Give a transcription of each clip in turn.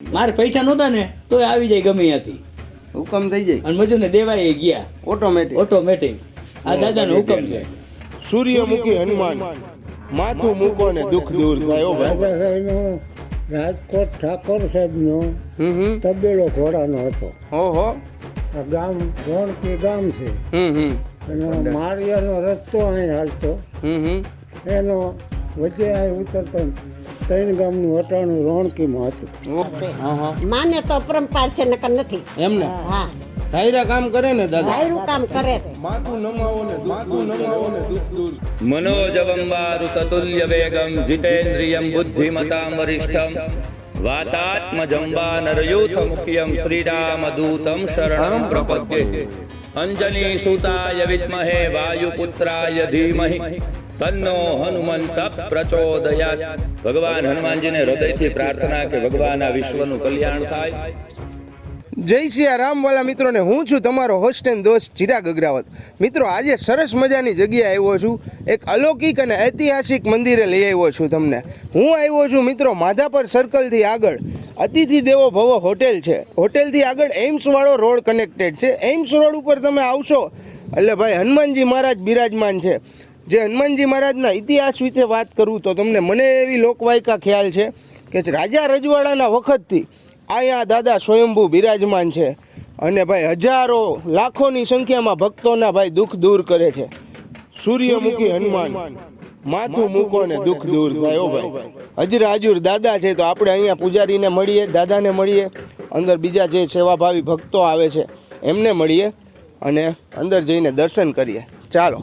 મારે પૈસા નહોતા ને તો આવી જાય ગમે ત્યાંથી હુકમ થઈ જાય અને મજૂરને દેવાય ગયા ઓટોમેટિક આ દાદાનો હુકમ છે. સૂર્યમુખી હનુમાન માથું મૂકો ને દુઃખ દૂર થાય. ઓ ભાઈ દાદા સાહેબનો રાજકોટ ઠાકોર સાહેબનો તબેલો ઘોડાનો હતો. ઓહો આ ગામ રોણકી ગામ છે એનો માળિયાનો રસ્તો અહીં હાલતો એનો વચ્ચે અહીં ઉતરતો 3 ગામનું વટાણું રોણકીમાં હતું. માને તો પરંપરા છે નકર નથી. એમને હા ધાયરા કામ કરે ને દાદા સારું કામ કરે છે. માથું નમાવો ને દુઃખ દૂર. मनोजवं वारुततुल्य वेगं जितेन्द्रियं बुद्धिमतां वरिष्ठं वातात्मजं वानरयूथ मुख्यं श्रीरामदूतं शरणं प्रपद्ये अंजनी सुताय विद्महे वायुपुत्राय धीमहि तन्नो हनुमंत प्रचोदयात्. भगवान हनुमानजीने हृदयથી પ્રાર્થના કે ભગવાન આ વિશ્વનું કલ્યાણ થાય. જય સિયારામ વાલા મિત્રોને હું છું તમારો હોસ્ટ એન્ડ દોસ્ત ચિરાગ અગ્રાવત. મિત્રો આજે સરસ મજાની જગ્યાએ આવ્યો છું. એક અલૌકિક અને ઐતિહાસિક મંદિરે લઈ આવ્યો છું તમને. હું આવ્યો છું મિત્રો માધાપર સર્કલથી આગળ અતિથિ દેવો ભવ હોટેલ છે. હોટેલથી આગળ એમ્સવાળો રોડ કનેક્ટેડ છે. એમ્સ રોડ ઉપર તમે આવશો એટલે ભાઈ હનુમાનજી મહારાજ બિરાજમાન છે. જે હનુમાનજી મહારાજના ઇતિહાસ વિશે વાત કરું તો તમને મને એવી લોકવાયકા ખ્યાલ છે કે રાજા રજવાડાના વખતથી અહીંયા દાદા સ્વયંભૂ બિરાજમાન છે અને ભાઈ હજારો લાખોની સંખ્યામાં ભક્તોના ભાઈ દુઃખ દૂર કરે છે. સૂર્યમુખી હનુમાન માથું મૂકો ને દુઃખ દૂર થાય. ઓ ભાઈ હજરા હજુર દાદા છે તો આપણે અહીંયા પૂજારીને મળીએ, દાદાને મળીએ, અંદર બીજા જે સેવાભાવી ભક્તો આવે છે એમને મળીએ અને અંદર જઈને દર્શન કરીએ. ચાલો.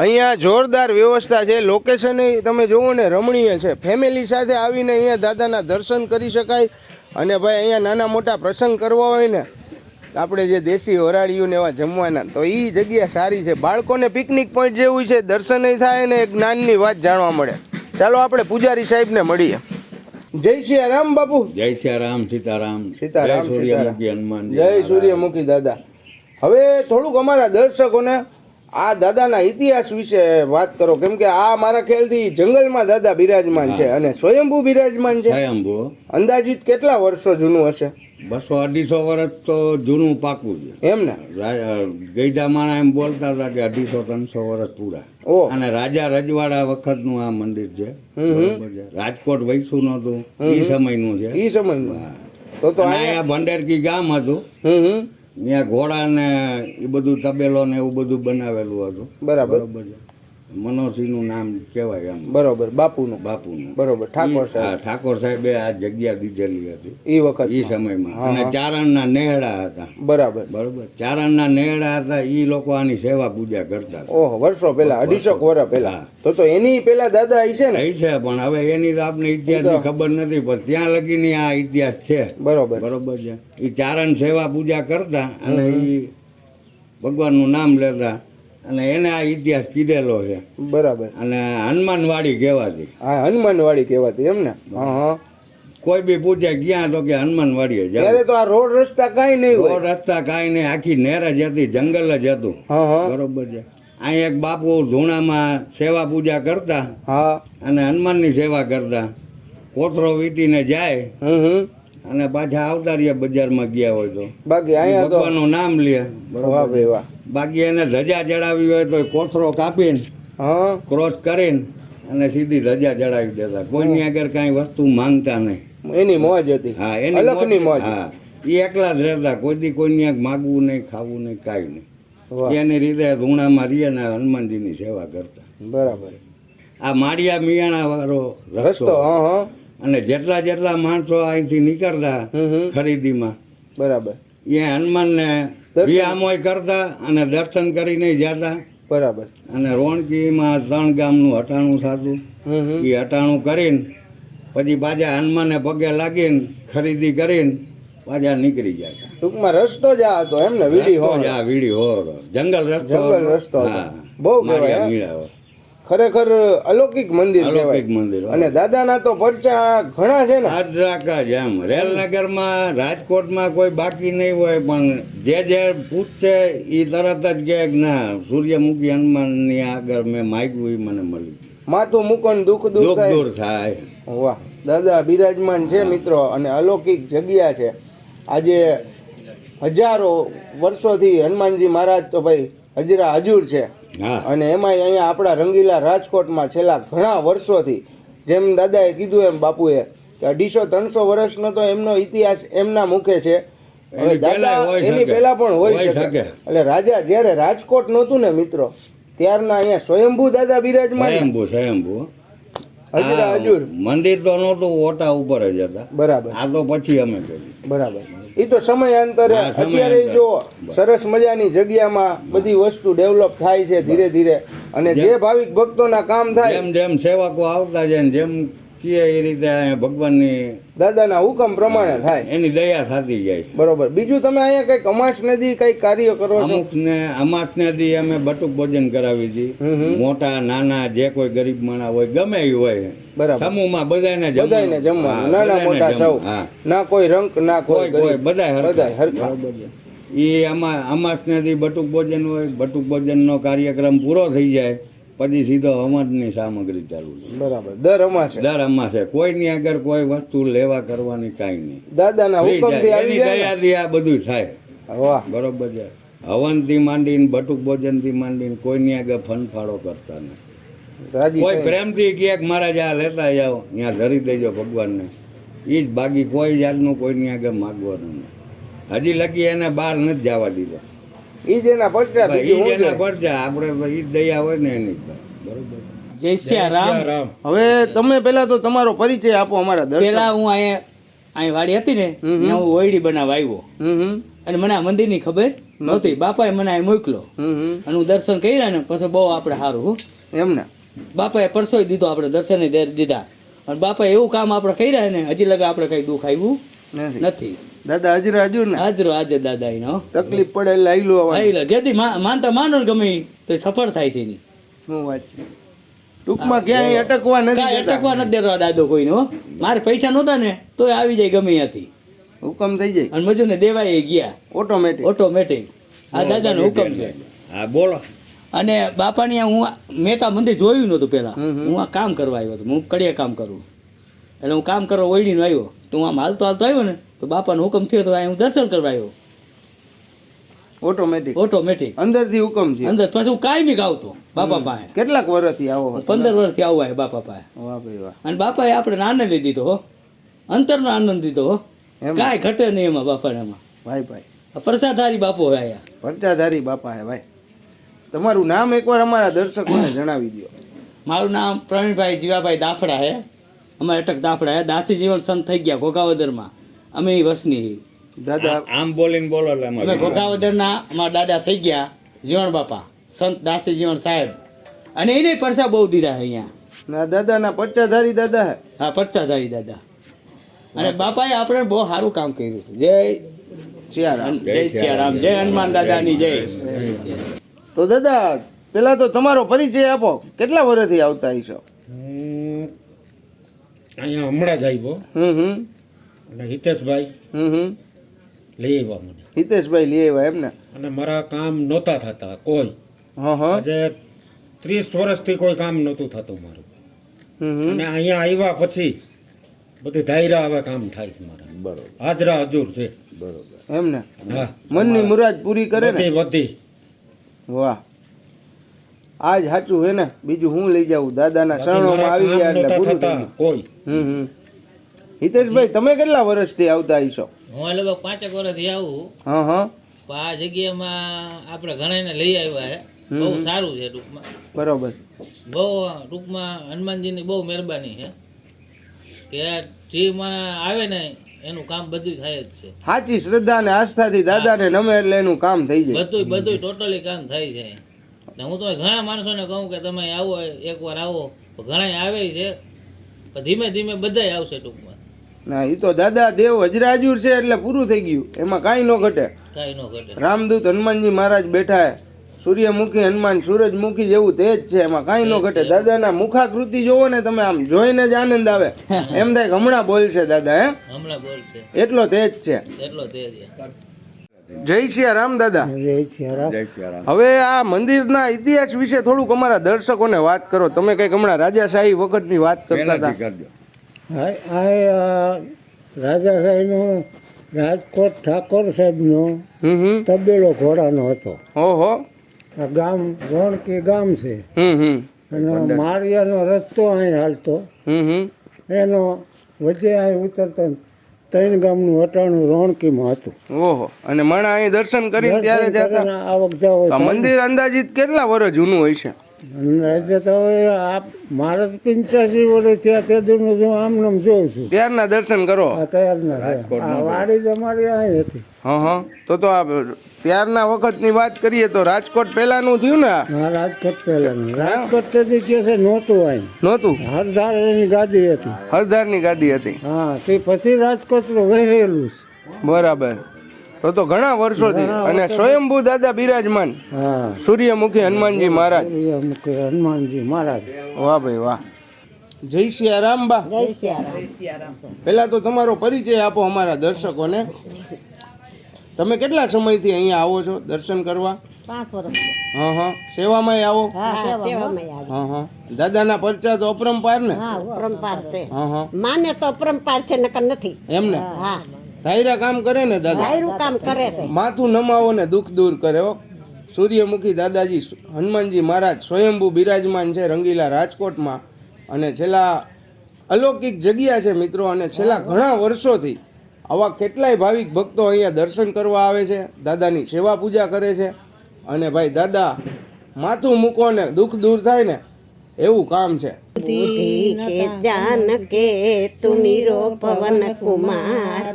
અહીંયા જોરદાર વ્યવસ્થા છે. લોકેશન તમે જુઓ ને રમણીય છે. ફેમિલી સાથે આવીને અહીંયા દાદાના દર્શન કરી શકાય અને ભાઈ અહીંયા નાના મોટા પ્રસંગ કરવા હોય ને આપણે જે દેશી વરાળીયું ને એવા જમવાના તો એ જગ્યા સારી છે. બાળકોને પિકનિક પોઈન્ટ જેવું છે. દર્શનય થાય ને એક જ્ઞાનની વાત જાણવા મળે. ચાલો આપણે પૂજારી સાહેબને મળીએ. જય સિયારામ બાપુ. જય સિયારામ સીતારામ સીતારામ સૂર્યમુખી હનુમાન જય સૂર્યમુખી દાદા. હવે થોડુંક અમારા દર્શકોને આ દાદાના ઇતિહાસ વિશે વાત કરો, કેમ કે આ મારા ખ્યાલથી જંગલમાં દાદા બિરાજમાન છે અને સ્વયંભૂ બિરાજમાન છે. સ્વયંભૂ અંદાજિત કેટલા વર્ષો જૂનું હશે? 200-250 વર્ષ તો જૂનું પાકું છે. એમ ને ગઈડા માણા એમ બોલતા હતા કે 250-300 વર્ષ પૂરા. ઓહ. અને રાજા રજવાડા વખતનું આ મંદિર છે. બરોબર છે. રાજકોટ વૈસું નતું એ સમયનું છે. એ સમયનું. તો અહીંયા ભંડેરકી ગામ હતું. ત્યાં ઘોડા ને એ બધું તબેલો ને એવું બધું બનાવેલું હતું. બરાબર છે. મનોસિંહનું નામ કહેવાય એમ. બરોબર. બાપુનું. બરોબર. ઠાકોર સાહેબે આ જગ્યા દીધેલી હતી એ વખત એ સમયમાં. અને ચારણના નેહડા હતા. બરોબર. ચારણના નેહડા હતા. એ લોકો આની સેવા પૂજા કરતા. ઓહ, વર્ષો પહેલા 250 વર્ષ પહેલા. તો એની પેલા દાદા હશે ને? છે પણ હવે એની તો આપણે ઇતિહાસની ખબર નથી, પણ ત્યાં લગીની આ ઇતિહાસ છે. બરોબર છે. એ ચારણ સેવા પૂજા કરતા અને એ ભગવાનનું નામ લેતા અને એને આ ઇતિહાસ કીધેલો છે. બરાબર. અને હનુમાનવાડી કહેવાતી. હા, હનુમાનવાડી કહેવાતી એમ ને? હા. કોઈ બી પૂછે ક્યાં તો કે હનુમાનવાડીએ જાય. ત્યારે તો આ રોડ રસ્તા કાંઈ નહીં હોય. રોડ રસ્તા કાંઈ નહીં, આખી નહેર જ હતી, જંગલ જ હતું. બરોબર છે. અહીં એક બાપુ ધૂણામાં સેવા પૂજા કરતા અને હનુમાનની સેવા કરતા. કોથરો વીટીને જાય અને પાછા આવતા રહ્યા બજારમાં ગયા હોય તો. બાકી અહીંયા ભગવાનનું નામ લે. બરોબર. બાકી એને ધજા ચડાવી હોય તો કોથરો કાપીને ક્રોસ કરીને અને સીધી ધજા ચડાવી દેતા. કોઈની આગળ કાંઈ વસ્તુ માંગતા નહીં. એની મોજ હતી. હા, એની મોજ. હા, એ એકલા જ રહેતા. કોઈથી કોઈની આગળ માગવું નહીં, ખાવું નહીં, કાંઈ નહીં. એની રીતે ધૂણામાં રહીએ ને હનુમાનજીની સેવા કરતા. બરાબર. આ માળિયા મિયાણા વાળો રસ્તો. અને જેટલા માણસો અહીંથી નીકળતા ખરીદીમાં. બરાબર. એ હનુમાનને વિયામોય કરતા અને દર્શન કરીને જતા. બરાબર. અને રોણકીમાં 3 ગામનું હટાણું થતું. એ હટાણું કરીને પછી પાછા હનુમાનને પગે લાગીને ખરીદી કરીને પાછા નીકળી જાય. ટૂંકમાં રસ્તો જ આ હતો એમ ને? વીડી હો જંગલ રસ્તો. હા, બહુ કહેવાય. ખરેખર અલૌકિક મંદિર કહેવાય. અને દાદાના તો પરચા ઘણા છે ને? આજરાકા જ એમ. રેલનગરમાં રાજકોટમાં કોઈ બાકી નહીં હોય, પણ જે પૂછશે એ તરત જ કહે કે ના સૂર્યમુખી હનુમાનની આગળ મેં માગ્યું એ મને મળ્યું. માથું મૂકો ને દુઃખ દૂર દુઃખ થાય. દૂર થાય. વાહ, દાદા બિરાજમાન છે મિત્રો, અને અલૌકિક જગ્યા છે. આજે હજારો વર્ષોથી હનુમાનજી મહારાજ તો ભાઈ હજરા હજુર છે, હા અને એમાંય અહીંયા આપણા રંગીલા રાજકોટમાં છેલ્લા ઘણા વર્ષોથી, જેમ દાદાએ કીધું એમ બાપુએ, કે 250-300 વર્ષનો તો એમનો ઇતિહાસ એમના મુખે છે. હવે એની પહેલા દાદા હોઈ એની શકે. પહેલા પણ હોઈ હોઈ શકે. શકે. એટલે રાજા જ્યારે રાજકોટ નહોતું ને મિત્રો, ત્યારના અહીંયા સ્વયંભૂ દાદા બિરાજમાન, સ્વયંભૂ હજરા આ હજુર. મંદિર તો નહોતું, ઓટા ઉપર જ હતા. બરાબર આ તો પછી અમે કર્યું. બરાબર. એ તો સમયાંતરે, હા, સમયાંતરે. અત્યારે જો સરસ મજાની જગ્યામાં બધી વસ્તુ ડેવલપ થાય છે ધીરે ધીરે, અને જે ભાવિક ભક્તોના કામ થાય, જેમ જેમ સેવકો આવતા જાય ને જેમ કીએ એ રીતે અહીંયા ભગવાનની દાદાના હુકમ પ્રમાણે થાય. એની દયા થતી જાય. બરોબર. બીજું તમે અહીંયા કઈક અમાસ નદી કઈક કાર્ય કરો છો? અમુક ને અમાસને દી અમે બટુક ભોજન કરાવી હતી. મોટા નાના જે કોઈ ગરીબ માણસ હોય ગમે એ હોય, બરાબર. સમૂહમાં બધાને બધાયને જમવાનું, નાના મોટા સૌ, હા. ના કોઈ રંક ના કોઈ કોઈ ગરીબ, બધાય બધાય હરખા. હરખા. એ અમાસને દી બટુક ભોજન હોય. બટુક ભોજનનો કાર્યક્રમ પૂરો થઈ જાય પછી સીધો અમાસની સામગ્રી ચાલુ થાય. બરાબર. દર અમાસે દર અમાસે કોઈની આગળ કોઈ વસ્તુ લેવા કરવાની કાંઈ નહીં. દાદાના હુકમથી આવી એની જાય ને? દયાથી આ બધું થાય. વાહ, બરોબર છે. હવનથી માંડીને બટુક ભોજનથી માંડીને કોઈની આગળ ફનફાળો કરતા નહીં. રાજી કોઈ થઈ. પ્રેમથી ક્યાંક મારા જ્યાં લેતા જાઓ ત્યાં ધરી દેજો ભગવાનને, એ જ બાકી કોઈ જાતનું કોઈની આગળ માગવાનું નહીં. હજી લગી એને બહાર નથી જવા દીધો. ઈ જ એના પરચા, એ બીજું જ હું એના જોઈએ? પરચા. આપણે તો ઈ જ દયા હોય ને એની જ. બરોબર. જય શ્રી રામ. હવે તમે પેલા તો તમારો પરિચય આપો અમારા દર્શક. પેલા હું અહીંયા વાડી હતી ને, ત્યાં હું ઓયડી બનાવવા આવ્યો, અને મને આ મંદિરની ખબર નહોતી. બાપાએ મને અહીં મોકલો, અને હું દર્શન કર્યા ને પછી બહુ આપણે સારું હું એમને બાપાએ પરસોય દીધો, આપણે દર્શન દીધા, અને બાપાએ એવું કામ આપણે કર્યા ને હજી લગા આપણે કઈ દુઃખ આવ્યું નથી. દાદા હજરા હજુર ને હાજરો આજે દાદા એનો તકલીફ પડે એટલે આઈલું આવવાનું. જેથી માનતા માનો ને ગમે ઈ, તો એ સફળ થાય છે એની. શું વાત છે? ટૂંકમાં ક્યાંય અટકવા નથી કાંઈ દેતા. અટકવા નથી દેતો દાદો કોઈને હો. મારે પૈસા નહોતા ને તો આવી જાય ગમે ત્યાંથી, હુકમ થઈ જાય અને મજૂરને દેવાય ગયા ઓટોમેટિક. ઓટોમેટિક. આ દાદાનો હુકમ છે. હા બોલો. અને બાપાની હું મહેતા મંદિર જોયું નહોતું પહેલા. હું આ કામ કરવા આવ્યો હતો, હું કડિયા કામ કરું, એટલે હું કામ કરવા ઓયડીનો આવ્યો, તો હું આમ હાલતો આવ્યો ને તો બાપાનો હુકમ થયો તો અહીં હું દર્શન કરવા આવ્યો. ઓટોમેટિક ઓટોમેટિક અંદરથી હુકમ છે. અંદર પછી હું કાંઈ બી ગાવતો બાપા પાસે. કેટલાક વર્ષથી આવો છો? 15 વર્ષથી આવું આવે બાપા પાસે. વાહ ભાઈ વાહ. અને બાપાએ આપણે આનંદ લઈ દીધો હો, અંતરનો આનંદ દીધો હો, એમ? કાંઈ ઘટે નહીં એમાં બાપાને. એમાં ભાઈ ભાઈ આ પ્રસાદહારી બાપો હોય અહીંયા. પરચાધારી બાપા હે ભાઈ. તમારું નામ એકવાર અમારા દર્શકોને જણાવી દો. મારું નામ પ્રવીણભાઈ જીવાભાઈ દાફડા હે. અમારે અટક દાફડા હે. દાસી જીવન સંત થઈ ગયા ઘોઘાવદરમાં, અમે ઈ વસની. દાદા આમ બોલીને બોલો એટલે અમે અમારે ઘોઘાવદરના અમારા દાદા થઈ ગયા જીવણ બાપા સંત દાસી જીવન સાહેબ, અને એને પરસા બહુ દીધા છે અહીંયા. ના દાદાના પરચાધારી દાદા હે. હા, પરસાધારી દાદા. અને બાપાએ આપણે બહુ સારું કામ કર્યું છે. જય સિયારામ. જય સિયારામ, જય હનુમાન દાદાની જય. તો દાદા પેલા તો તમારો પરિચય આપો. કેટલા વર્ષથી આવતા હશો? અહીંયા હમણાં જ આવ્યો અને હિતેશભાઈ લઈ આવ્યા મને, હિતેશભાઈ લઈ આવ્યા એમને? અને મારા કામ નહોતા થતા કોઈ. હા હા. આજે 30 વર્ષથી કોઈ કામ નહોતું થતું મારું, અને અહીંયા આવ્યા પછી બધી ધાયરા હવે કામ થાય છે મારા. બરોબર. હાજરા હજુર છે. બરોબર. એમને હા, મનની મુરાદ પૂરી કરે ને? બધી વાહ, આજ સાચું હે ને. બીજું હું લઈ જાઉં? દાદાના શરણોમાં આવી ગયા એટલે પૂરું થઈ ગયું. કોઈ. હિતેશભાઈ તમે કેટલા વર્ષથી આવતા હશો? હું લગભગ 5 વર્ષથી આવું. હા હા. પણ આ જગ્યામાં આપણે ઘણાને લઈ આવ્યા છે, બહુ સારું છે ટૂંકમાં. બરોબર. બહુ ટૂંકમાં હનુમાનજીની બહુ મહેરબાની છે કે જે મને આવે ને એનું કામ બધું થાય જ છે. સાચી શ્રદ્ધા અને આસ્થાથી દાદાને નમે એટલે એનું કામ થઈ જાય. બધું ટોટલી કામ થાય છે. ને હું તો ઘણા માણસોને કહું કે તમે આવો, એકવાર આવો. ઘણા આવે છે, પણ ધીમે ધીમે બધાય આવશે ટૂંકમાં. ના એ તો દાદા દેવ હજરાજુર છે એટલે પૂરું થઈ ગયું, એમાં કાંઈ ન ઘટે. કાંઈ ન ઘટે. રામદૂત હનુમાનજી મહારાજ બેઠા હે, સૂર્યમુખી હનુમાન સૂરજમુખી જેવું તેજ છે, એમાં કાંઈ ન ઘટે. દાદાના મુખાકૃતિ જોવો ને તમે, આમ જોઈને જ આનંદ આવે, એમ થાય કે હમણાં બોલશે દાદા. હે હમણાં બોલશે, એટલો તેજ છે. એટલો તેજ છે. જય સિયારામ દાદા. જય સિયારામ. જય સિયારામ. હવે આ મંદિરના ઇતિહાસ વિશે થોડુંક અમારા દર્શકોને વાત કરો. તમે કંઈક હમણાં રાજાશાહી વખતની વાત કરતા એનાથી હતા. કરજો. આ રાજાશાહીનો રાજકોટ ઠાકોર સાહેબનો હમ. તબેલો ઘોડાનો હતો. ઓહો. આ ગામ રોણકી ગામ છે હમ. અને માળિયાનો રસ્તો અહીં હાલતો. હમ. એનો વચ્ચે અહીં ઉતરતો 3 ગામનું વટાણું રોણકીમાં હતું. ઓહો. અને માણા અહીં દર્શન કરીને ત્યારે દર્શન જતા. કરીને આવક જાવ આ મંદિર અંદાજિત કેટલા વર્ષ જૂનું હોય છે? આજે તો હવે મારે 85 વર્ષ થયા તે દૂરનું હું આમનામ જોઉં છું. ત્યારના દર્શન કરો. આ તૈયારના છે. આ વાડી જ અમારી અહીં હતી. હા. તો આ ત્યારના વખતની વાત કરીએ તો રાજકોટ પહેલાનું થયું ને? હા, રાજકોટ પહેલાનું. રાજકોટ તેથી કહે છે નહોતું અહીં. નહોતું. હરદાર એની ગાદી હતી. હરદારની ગાદી હતી. હા, તે પછી રાજકોટ વહેલું છે. બરાબર. તો ઘણા વર્ષોથી. અને સ્વયંભૂ દાદા બિરાજમાન હા, સૂર્યમુખી હનુમાનજી મહારાજ. હનુમાનજી મહારાજ. વાહ ભાઈ વાહ. જય સિયારામ બા. જય સિયારામ. પહેલા તો તમારો પરિચય આપો અમારા દર્શકોને. તમે કેટલા સમયથી અહીંયા આવો છો દર્શન કરવા? 5 વર્ષ. હા. સેવામાં આવો? સેવામાં આવી. હા. દાદાના પરચા તો અપરંપાર ને? અપરંપાર છે. હા. માને તો અપરંપાર છે નકર નથી. એમને હા, ધાયરા કામ કરે ને દાદા? ધાયરું કામ કરે છે. માથું નમાવો ને દુઃખ દૂર કરે. હો. સૂર્યમુખી દાદાજી હનુમાનજી મહારાજ સ્વયંભૂ બિરાજમાન છે રંગીલા રાજકોટમાં. અને છેલ્લા અલૌકિક જગ્યા છે મિત્રો. અને છેલ્લા ઘણા વર્ષોથી આવા કેટલાય ભાવિક ભક્તો અહીંયા દર્શન કરવા આવે છે, દાદાની સેવા પૂજા કરે છે. અને ભાઈ દાદા માથું મૂકો ને દુઃખ દૂર થાય ને એવું કામ છે. बुद्धि के जान के तुमिरो पवन कुमार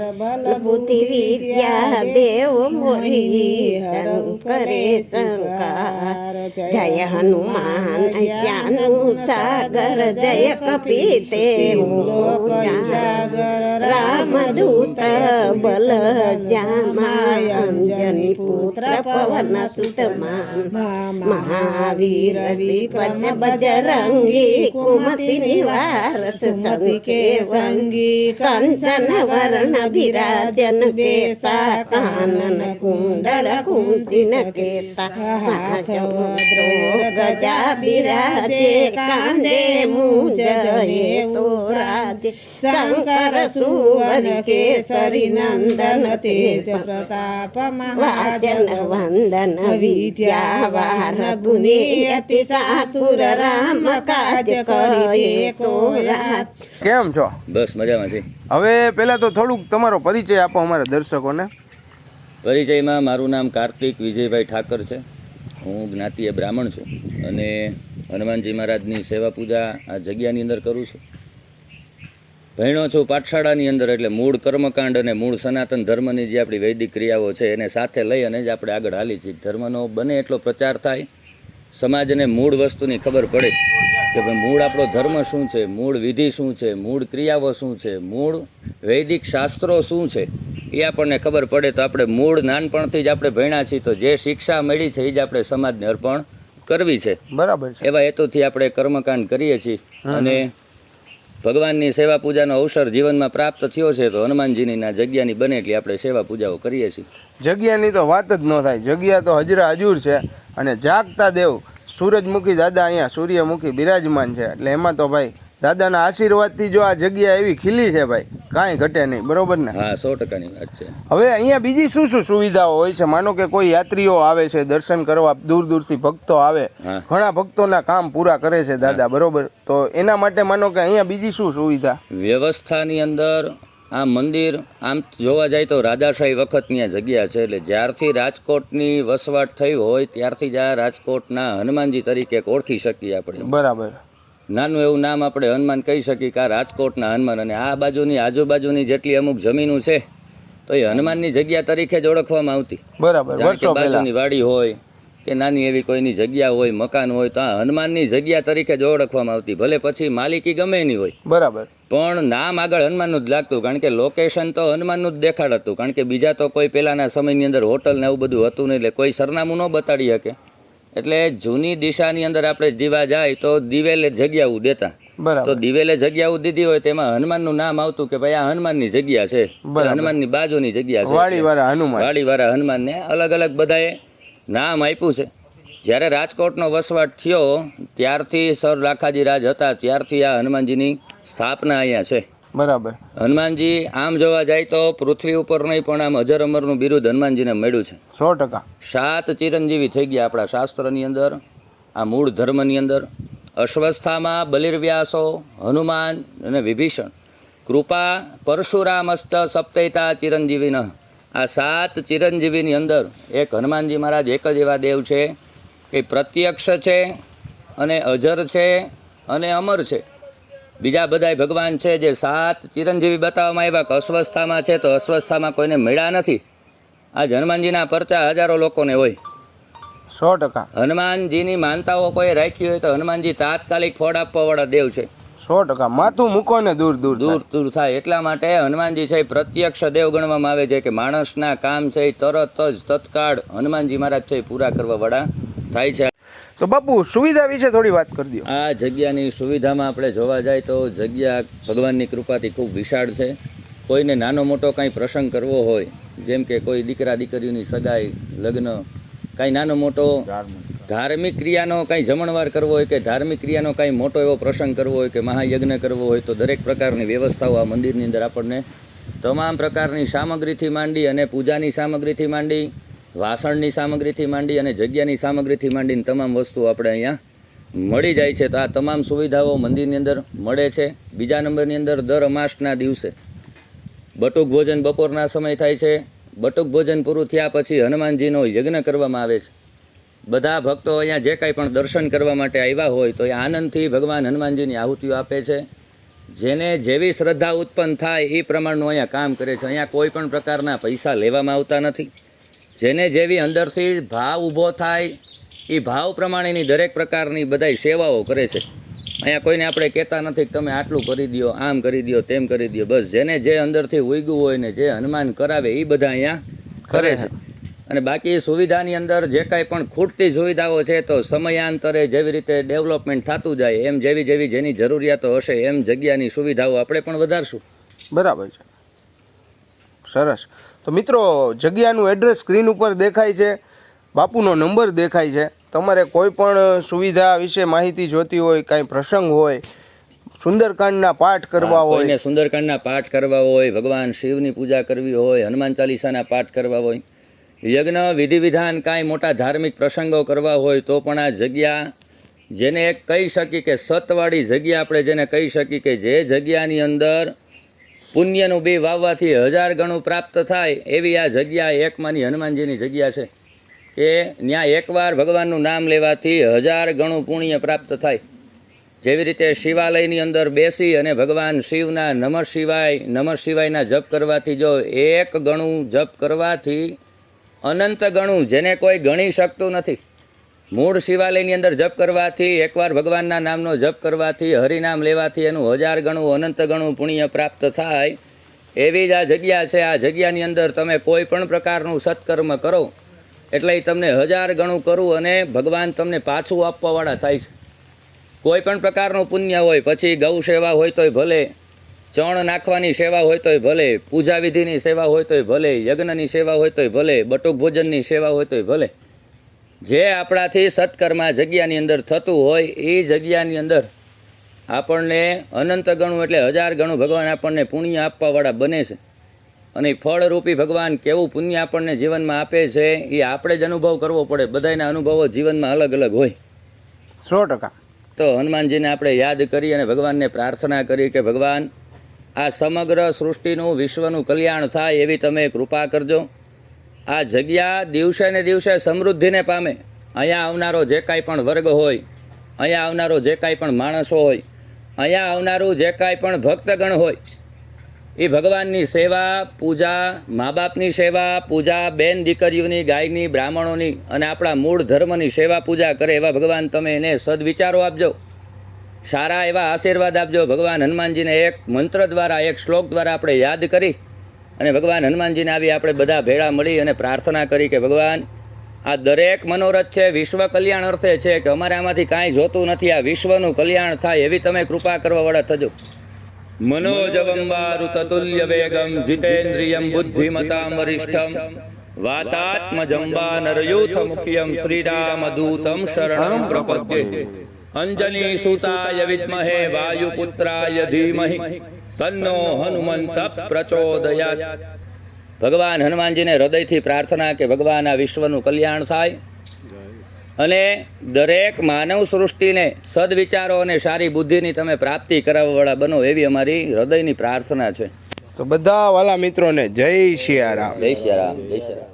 बुद्धि विद्या देव मोहि शंकरे शंकर जय हनुमान ज्ञान सागर जय कपीते रामदूत बल जामाय अंजनी पुत्र पवन सुत महावीर विपद बजरंगी कुमति निवार के संगी कंचन वर्ण विराजन केसा कानन कुंडल कुंचिन केता समुद्रो गजा विराजे कांदे मूंज जये तो राजे शंकर सुवन केसरी नंदन तेज प्रताप महाजन वंदन विद्यावान गुणी अति सातुर राम काज કેમ છો? બસ મજામાં છે. હવે પહેલા તો થોડુંક તમારો પરિચય આપો અમારા દર્શકોને. પરિચયમાં મારું નામ કાર્તિક વિજયભાઈ ઠાકર છે. હું જ્ઞાતિય બ્રાહ્મણ છું અને હનુમાનજી મહારાજની સેવા પૂજા આ જગ્યાની અંદર કરું છું. ભણ્યો છું પાઠશાળાની અંદર, એટલે મૂળ કર્મકાંડ અને મૂળ સનાતન ધર્મની જે આપણી વૈદિક ક્રિયાઓ છે એને સાથે લઈ અને જ આપણે આગળ હાલી છીએ. ધર્મનો બને એટલો પ્રચાર થાય, સમાજને મૂળ વસ્તુની ખબર પડે કે ભાઈ મૂળ આપણો ધર્મ શું છે, મૂળ વિધિ શું છે, મૂળ ક્રિયાઓ શું છે, મૂળ વૈદિક શાસ્ત્રો શું છે એ આપણને ખબર પડે. તો આપણે મૂળ નાનપણથી જ આપણે ભણ્યા છીએ, તો જે શિક્ષા મળી છે એ જ આપણે સમાજને અર્પણ કરવી છે. બરાબર છે. એવા હેતુથી આપણે કર્મકાંડ કરીએ છીએ. અને ભગવાનની સેવા પૂજાનો અવસર જીવનમાં પ્રાપ્ત થયો છે તો હનુમાનજીની ના જગ્યાની બને એટલી આપણે સેવા પૂજાઓ કરીએ છીએ. જગ્યાની તો વાત જ ન થાય. જગ્યા તો હજરા હજુર છે. અને જાગતા દેવ સૂરજમુખી દાદા અહીંયા સૂર્યમુખી બિરાજમાન છે. એટલે એમાં તો ભાઈ દાદાના આશીર્વાદથી જો આ જગ્યા એવી ખીલી છે ભાઈ, કાંઈ ઘટે નહીં. બરોબર ને? હા, 100%ની વાત છે. હવે અહીંયા બીજી શું શું સુવિધાઓ હોય છે? માનો કે કોઈ યાત્રીઓ આવે છે દર્શન કરવા, દૂર દૂરથી ભક્તો આવે, ઘણા ભક્તોના કામ પૂરા કરે છે દાદા, બરોબર? તો એના માટે માનો કે અહીંયા બીજી શું સુવિધા? વ્યવસ્થાની અંદર આ મંદિર આમ જોવા જાય તો રાજાશાહી વખતની આ જગ્યા છે. એટલે જ્યારથી રાજકોટની વસવાટ થઈ હોય ત્યારથી જ આ રાજકોટના હનુમાનજી તરીકે ઓળખી શકીએ આપણે. બરાબર. નાનું એવું નામ આપણે હનુમાન કહી શકીએ કે આ રાજકોટના હનુમાન. અને આ બાજુની આજુબાજુની જેટલી અમુક જમીનો છે તો એ હનુમાનની જગ્યા તરીકે જ ઓળખવામાં આવતી. બરાબર. બાજુની વાડી હોય કે નાની એવી કોઈની જગ્યા હોય, મકાન હોય, તો આ હનુમાનની જગ્યા તરીકે જ ઓળખવામાં આવતી. ભલે પછી માલિકી ગમે એની હોય, બરાબર, પણ નામ આગળ હનુમાનનું જ લાગતું. કારણ કે લોકેશન તો હનુમાનનું જ દેખાડતું. કારણ કે બીજા તો કોઈ પહેલાંના સમયની અંદર હોટલ ને એવું બધું હતું નહીં, એટલે કોઈ સરનામું ન બતાડી શકે. એટલે જૂની દિશાની અંદર આપણે દીવા જાય તો દિવેલે જગ્યાઓ દેતા. બરાબર. તો દિવેલે જગ્યાઓ દીધી હોય તેમાં હનુમાનનું નામ આવતું કે ભાઈ આ હનુમાનની જગ્યા છે, હનુમાનની બાજુની જગ્યા છે, વાડીવાળા હનુમાન, વાડીવાળા હનુમાનને અલગ અલગ બધાએ નામ આપ્યું છે. જ્યારે રાજકોટનો વસવાટ થયો ત્યારથી સર લાખાજી રાજ હતા ત્યારથી આ હનુમાનજીની સ્થાપના અહીંયા છે. બરાબર. હનુમાનજી આમ જોવા જાય તો પૃથ્વી ઉપર નહીં પણ આમ અજર અમરનું બિરુદ હનુમાનજીને મળ્યું છે. 100%. 7 ચિરંજીવી થઈ ગયા આપણા શાસ્ત્રની અંદર, આ મૂળ ધર્મની અંદર. અશ્વસ્થામાં બલિર્વ્યાસો, હનુમાન અને વિભીષણ, કૃપા પરશુરામસ્ત સપ્તૈતા ચિરંજીવીન. આ 7 ચિરંજીવીની અંદર એક હનુમાનજી મહારાજ એક જ એવા દેવ છે કે પ્રત્યક્ષ છે અને અજર છે અને અમર છે. બીજા બધાય ભગવાન છે જે 7 ચિરંજીવી બતાવવામાં આવ્યા કે અસ્વસ્થામાં છે તો અસ્વસ્થામાં કોઈને મળ્યા નથી. આજ હનુમાનજીના પરચા હજારો લોકોને હોય. 100%. હનુમાનજીની માનતાઓ કોઈ રાખી હોય તો હનુમાનજી તાત્કાલિક ફળ આપવાવાળા દેવ છે. 100%. માથું મૂકો ને દૂર દૂર દૂર થાય. એટલા માટે હનુમાનજી છે એ પ્રત્યક્ષ દેવ ગણવામાં આવે છે કે માણસના કામ છે એ તરત જ તત્કાળ હનુમાનજી મહારાજ છે એ પૂરા કરવાવાળા થાય છે. તો બાપુ સુવિધા વિશે થોડી વાત કરી દો. આ જગ્યાની સુવિધામાં આપણે જોવા જાય તો જગ્યા ભગવાનની કૃપાથી ખૂબ વિશાળ છે. કોઈને નાનો મોટો કાંઈ પ્રસંગ કરવો હોય, જેમ કે કોઈ દીકરા દીકરીની સગાઈ, લગ્ન, કાંઈ નાનો મોટો ધાર્મિક ક્રિયાનો કાંઈ જમણવાર કરવો હોય કે ધાર્મિક ક્રિયાનો કાંઈ મોટો એવો પ્રસંગ કરવો હોય કે મહાયજ્ઞ કરવો હોય તો દરેક પ્રકારની વ્યવસ્થાઓ આ મંદિરની અંદર આપણને તમામ પ્રકારની સામગ્રીથી માંડી અને પૂજાની સામગ્રીથી માંડી, વાસણની સામગ્રીથી માંડી અને જગ્યાની સામગ્રીથી માંડીને તમામ વસ્તુઓ આપણે અહીંયા મળી જાય છે. તો આ તમામ સુવિધાઓ મંદિરની અંદર મળે છે. બીજા નંબરની અંદર દર અમાસના દિવસે બટુક ભોજન બપોરના સમય થાય છે. બટુક ભોજન પૂરું થયા પછી હનુમાનજીનો યજ્ઞ કરવામાં આવે છે. બધા ભક્તો અહીંયા જે કાંઈ પણ દર્શન કરવા માટે આવ્યા હોય તો એ આનંદથી ભગવાન હનુમાનજીની આહુતિઓ આપે છે. જેને જેવી શ્રદ્ધા ઉત્પન્ન થાય એ પ્રમાણનું અહીંયા કામ કરે છે. અહીંયા કોઈ પણ પ્રકારના પૈસા લેવામાં આવતા નથી. જેને જેવી અંદરથી ભાવ ઊભો થાય એ ભાવ પ્રમાણેની દરેક પ્રકારની બધાય સેવાઓ કરે છે. અહીંયા કોઈને આપણે કહેતા નથી કે તમે આટલું કરી દો, આમ કરી દો, તેમ કરી દો. બસ જેને જે અંદરથી ઉગ્યું હોય ને જે હનુમાન કરાવે એ બધા અહીંયા કરે છે. અને બાકી સુવિધાની અંદર જે કાંઈ પણ ખૂટતી સુવિધાઓ છે તો સમયાંતરે જેવી રીતે ડેવલપમેન્ટ થતું જાય એમ જેવી જેવી જેની જરૂરિયાતો હશે એમ જગ્યાની સુવિધાઓ આપણે પણ વધારશું. બરાબર છે. સરસ. તો મિત્રો જગ્યાનું એડ્રેસ સ્ક્રીન ઉપર દેખાય છે, બાપુનો નંબર દેખાય છે. તમારે કોઈ પણ સુવિધા વિશે માહિતી જોતી હોય, કાંઈ પ્રસંગ હોય, સુંદરકાંડના પાઠ કરવા હોય, કોઈને સુંદરકાંડના પાઠ કરવા હોય, ભગવાન શિવની પૂજા કરવી હોય, હનુમાન ચાલીસાના પાઠ કરવા હોય, યજ્ઞ વિધિ વિધાન કાંઈ મોટા ધાર્મિક પ્રસંગો કરવા હોય તો પણ આ જગ્યા જેને એક કહી શકી કે સતવાળી જગ્યા આપણે જેને કહી શકી કે જે જગ્યાની અંદર પુણ્યનું બી વાવવાથી 1000 ગણું પ્રાપ્ત થાય એવી આ જગ્યા એકમાંની હનુમાનજીની જગ્યા છે કે ત્યાં એકવાર ભગવાનનું નામ લેવાથી 1000 ગણું પુણ્ય પ્રાપ્ત થાય. જેવી રીતે શિવાલયની અંદર બેસી અને ભગવાન શિવના નમઃ શિવાયના જપ કરવાથી જો 1 ગણું જપ કરવાથી અનંત ગણું જેને કોઈ ગણી શકતું નથી. મૂળ શિવાલયની અંદર જપ કરવાથી એકવાર ભગવાનના નામનો જપ કરવાથી હરિનામ લેવાથી એનું 1000 ગણું અનંત ગણું પુણ્ય પ્રાપ્ત થાય એવી જ આ જગ્યા છે. આ જગ્યાની અંદર તમે કોઈ પણ પ્રકારનું સત્કર્મ કરો એટલે તમને 1000 ગણું કરવું અને ભગવાન તમને પાછું આપવાવાળા થાય છે. કોઈ પણ પ્રકારનું પુણ્ય હોય, પછી ગૌ સેવા હોય તોય ભલે, ચણ નાખવાની સેવા હોય તોય ભલે, પૂજા વિધિની સેવા હોય તોય ભલે, યજ્ઞની સેવા હોય તોય ભલે, બટુક ભોજનની સેવા હોય તોય ભલે, જે આપણાથી સત્કર્મા જગ્યાની અંદર થતું હોય એ જગ્યાની અંદર આપણને અનંત ગણું એટલે 1000 ગણું ભગવાન આપણને પુણ્ય આપવાવાળા બને છે. અને ફળરૂપી ભગવાન કેવું પુણ્ય આપણને જીવનમાં આપે છે એ આપણે જ અનુભવ કરવો પડે. બધાના અનુભવો જીવનમાં અલગ અલગ હોય. 100%. તો હનુમાનજીને આપણે યાદ કરી અને ભગવાનને પ્રાર્થના કરી કે ભગવાન આ સમગ્ર સૃષ્ટિનું વિશ્વનું કલ્યાણ થાય એવી તમે કૃપા કરજો. આ જગ્યા દિવસે ને દિવસે સમૃદ્ધિને પામે. અહીંયા આવનારો જે કાંઈ પણ વર્ગ હોય, અહીંયા આવનારો જે કાંઈ પણ માણસો હોય, અહીંયા આવનારું જે કાંઈ પણ ભક્તગણ હોય એ ભગવાનની સેવા, પૂજા, મા બાપની સેવા, પૂજા, બેન દીકરીઓની, ગાયની, બ્રાહ્મણોની અને આપણા મૂળ ધર્મની સેવા પૂજા કરે એવા ભગવાન તમે એને સદવિચારો આપજો, સારા એવા આશીર્વાદ આપજો. ભગવાન હનુમાનજીને એક મંત્ર દ્વારા, એક શ્લોક દ્વારા આપણે યાદ કરી અને ભગવાન હનુમાનજીને આવી આપણે બધા ભેળા મળી અને પ્રાર્થના કરી કે ભગવાન આ દરેક મનોરથ છે વિશ્વ કલ્યાણ અર્થે છે કે અમારે આમાંથી કાંઈ જોતું નથી, આ વિશ્વનું કલ્યાણ થાય એવી તમે કૃપા કરવા વાળા થજો. મનોજવમ વારુતતુલ્ય વેગમ જીતેન્દ્રિયમ બુદ્ધિમતામ વરિષ્ઠમ વાતાત્મજં વાનરયુથ મુખ્યમ શ્રીરામદૂતમ શરણં પ્રપદ્યે. અંજની સુતાય વિદ્મહે વાયુપુત્રાય ધીમહિ તન્નો હનુમંત પ્રચોદયાત. ભગવાન હનુમાનજીને હૃદયથી પ્રાર્થના કે ભગવાન આ વિશ્વનું કલ્યાણ થાય અને દરેક માનવ સૃષ્ટિને સદવિચારો અને સારી બુદ્ધિની તમે પ્રાપ્તિ કરાવવાવાળા બનો એવી અમારી હૃદયની પ્રાર્થના છે. તો બધા વાલા મિત્રોને જય સિયારામ. જય શ્રી રામ, જય શ્રી રામ.